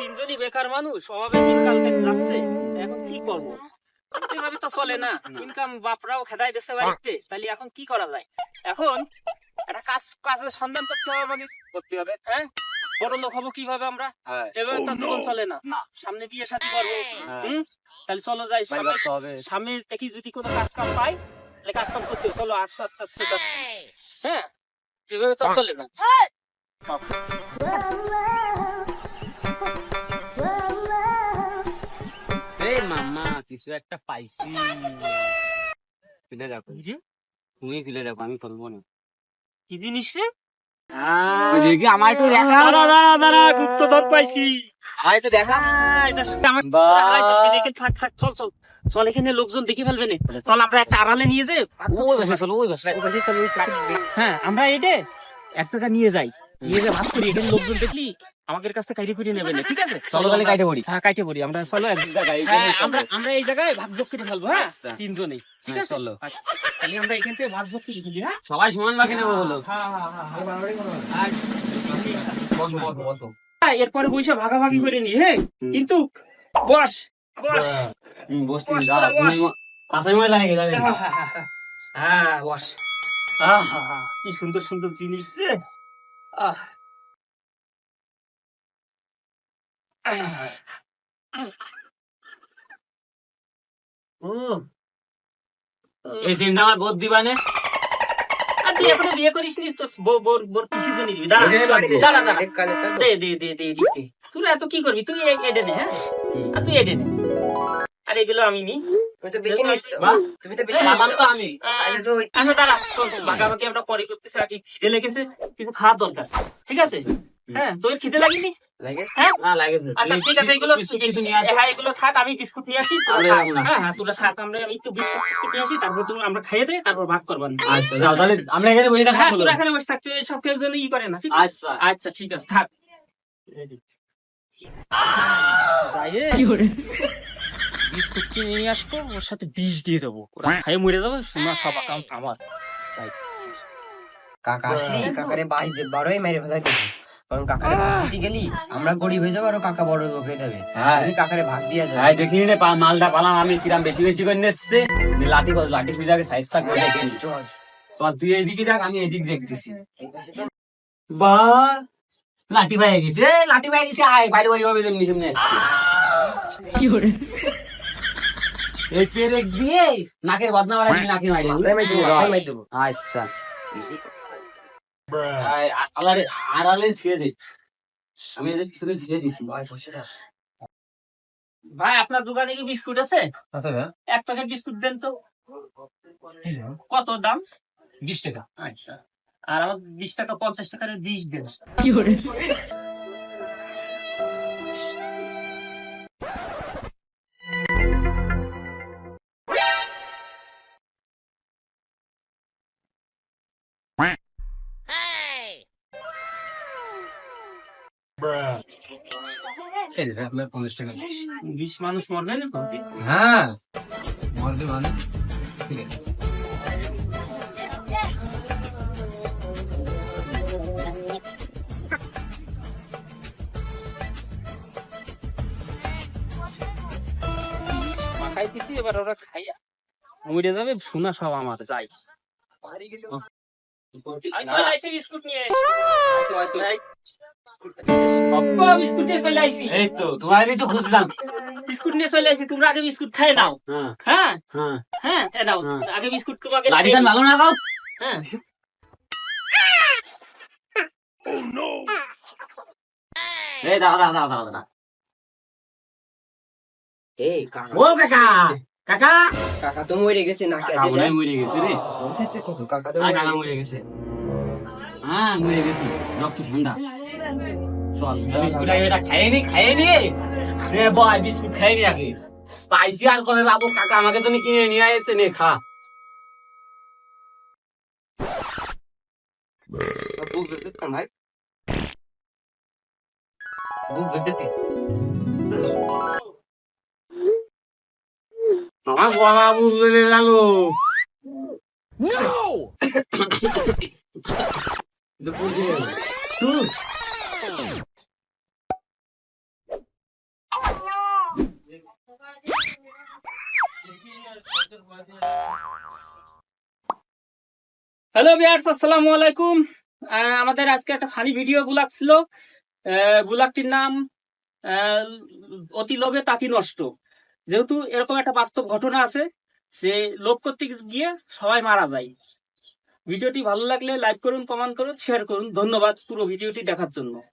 তিনজনই বেকার মানুষ, অভাবে দিনকাল যাচ্ছে। এখন কি করবো? এভাবে তো চলে না। ইনকাম বাপরাও খেদাই দিচ্ছে বাড়িতে, তাহলে এখন কি করা যায়? এখন একটা কাজের সন্ধান করতে হবে, আমাকে করতে হবে। হ্যাঁ, বড় লোক হবো কিভাবে আমরা? এভাবে তো জীবন চলে না। সামনে বিয়ে শাদী করবো। তাহলে চলো যাই, সামনে দেখি যদি কোনো কাজ কাম পাই, তাহলে কাজ কাম করতে হবে। চলো আস্তে আস্তে আস্তে যাচ্ছি। হ্যাঁ, এভাবে তো চলে না। এই মামা কিছু একটা পাইছি, খুলে দেখো। তুমি খুলে দেখো, আমি খুলবো না। কি জিনিস রে? দেখি আমার একটু দেখা। দাঁড়া দাঁড়া দাঁড়া, গুপ্তধন পাইছি। আয় তো দেখা। থাক থাক, চল চল চল, এখানে লোকজন দেখে ফেলবে না। চল আমরা একটা আড়ালে নিয়ে যাই। ওই বাসা চলো, ওই বাসা চলো। হ্যাঁ, আমরা এটা এক জায়গা নিয়ে যাই, নিয়ে যাই ভাগ করি। এখানে লোকজন দেখলি আমাদের কাছ থেকে কাইরে করে নেবে না, ঠিক আছে? চলো তাহলে কাইটে পড়ি। হ্যাঁ, কাইটে পড়ি আমরা। চলো এক জায়গায়, আমরা এই জায়গায় ভাগ যোগ করে ফেলবো। হ্যাঁ, তিনজনেই, ঠিক আছে? চলো তাহলে আমরা এখান থেকে ভাগ যোগ করে ফেলি। হ্যাঁ, সবাই সমান ভাগে নেবো বলো। বসো বসো বসো। এরপরে বসে ভাগাভাগি করে নি। হ্যাঁ, কিন্তু বস বস বসতে বস, দাও, তোরা বস। পাশে ময় লাগে যাবে। হ্যাঁ, বস। কি সুন্দর সুন্দর জিনিস রে। আহ এই সিমটা আমার বোধ দিবানে। আর তুই এখনো বিয়ে করিস নি? তো বোর কিসের জন্য দিবি? দাঁড়া দাঁড়া দাঁড়া, দে দে দে দে দে। তুই এত কি করবি? তুই এডে নে। হ্যাঁ, আর তুই এডে নে। আর এগুলো আমি নি। তুমি তো বেশি নিচ্ছ। তুমি তো বেশি সাবান তো আমি। আচ্ছা দাঁড়া, ভাগাভাগি আমরা পরে করতেছি। আগে খিদে লেগেছে, কিন্তু খাওয়ার দরকার, ঠিক আছে? হ্যাঁ, তোর খিদে লাগেনি? হ্যাঁ, না লাগেছে। আচ্ছা ঠিক আছে, এগুলো কিছু নিয়ে আসো। হ্যাঁ, এগুলো থাক, আমি বিস্কুট নিয়ে আসি। আরে যাবো না। হ্যাঁ হ্যাঁ, তোরা থাক, আমি একটু বিস্কুট টিস্কুট নিয়ে আসি, তারপর তুমি আমরা খাইয়ে দেয়, তারপর ভাগ করবান। আচ্ছা যাও তাহলে, আমরা এখানে বসে থাকবো। হ্যাঁ, তোরা এখানে বসে থাকতে, সব কেউ যেন ই করে না, ঠিক আছে? আচ্ছা আচ্ছা ঠিক আছে, থাক। যাই রে, বিস্কুট কিনে নিয়ে আসবো, ওর সাথে বিষ দিয়ে দেবো, ওরা খাইয়ে মরে যাবে। শোনা সব অ্যাকাউন্ট আমার। যাই। কাকা আসলি কাকারে বারোই মেরে ফেলাই দেবো। কারণ কাকারে ভাগ দিতে গেলি আমরা গরিব হয়ে যাবো, আর কাকা বড় লোক হয়ে যাবে। হ্যাঁ। তুমি কাকারে ভাগ দিয়ে যাবে। হ্যাঁ দেখলি রে, মালটা পালাম আমি কিরাম বেশি বেশি করে নিচ্ছে। লাঠি লাঠি পিজাকে সাইজ থাকবে দেখে। চল তুই এদিকে দেখ, আমি এদিক দেখতেছি। বা লাঠি পাই গেছে, লাঠি পাই গেছে। আয় বাইরে বাড়ি ভাবে যেমনি সেমনি আসছে। এই পেরেক দিয়ে নাকের বদনা বাড়াই, নাকি মাইরে মাথায় মাইর দেবো, মাথায় মাইর দেবো। আচ্ছা আলারে আড়ালে ছিঁড়ে দে, আমি এদের পিছনে ছিঁড়ে দিচ্ছি। ভাই, আপনার দোকানে কি বিস্কুট আছে? এক প্যাকেট বিস্কুট দেন তো। কত দাম? 20 টাকা। আচ্ছা, আর আমার 20 টাকা 50 টাকার বিষ দেন। এই যে আপনার 50 টাকা। 20 মানুষ মরবে না তো? হ্যাঁ মরবে মানে, ঠিক আছে। খাইতেছি, এবার ওরা খাইয়া মরে যাবে। শোনা সব আমার। যাই, চলে আইছি বিস্কুট নিয়ে। বাবা, বিস্কুট নিয়ে চলে আইছি। এই তো তোমারই তো খুঁজলাম। বিস্কুট নিয়ে চলে আইছি, তোমরা আগে বিস্কুট খাই নাও। হ্যাঁ হ্যাঁ হ্যাঁ, হ্যাঁ, নাও আগে বিস্কুট, তোমাকে লাঠি কান ভালো না খাও। হ্যাঁ। এই দাদা দাদা দাদা দাদা। এই কাকা, ও কাকা, কাকা কাকা তো মরে গেছে না? কাকা মনে হয় মরে গেছে রে। কাকা তো কাকা মরে গেছে। হ্যাঁ মরে গেছে, রক্ত ঠান্ডা। চল বিস্কুট আগে এটা খাইয়ে নি রে বয়, বিস্কুট খাইয়ে নি আগে। পাইছি আর কবে বাবু, কাকা আমাকে তো কিনে নিয়ে এসে নে খা। ভাই আমার বাবা বুঝতে লাগলো। হ্যালো ভিউয়ার্স, আসসালামু আলাইকুম। আমাদের আজকে একটা ফানি ভিডিও ব্লগ ছিল। ব্লগটির নাম অতি লোভে তাঁতি নষ্ট। যেহেতু এরকম একটা বাস্তব ঘটনা আছে যে লোভ করতে গিয়ে সবাই মারা যায়। ভিডিওটি ভালো লাগলে লাইক করুন, কমেন্ট করুন, শেয়ার করুন। ধন্যবাদ পুরো ভিডিওটি দেখার জন্য।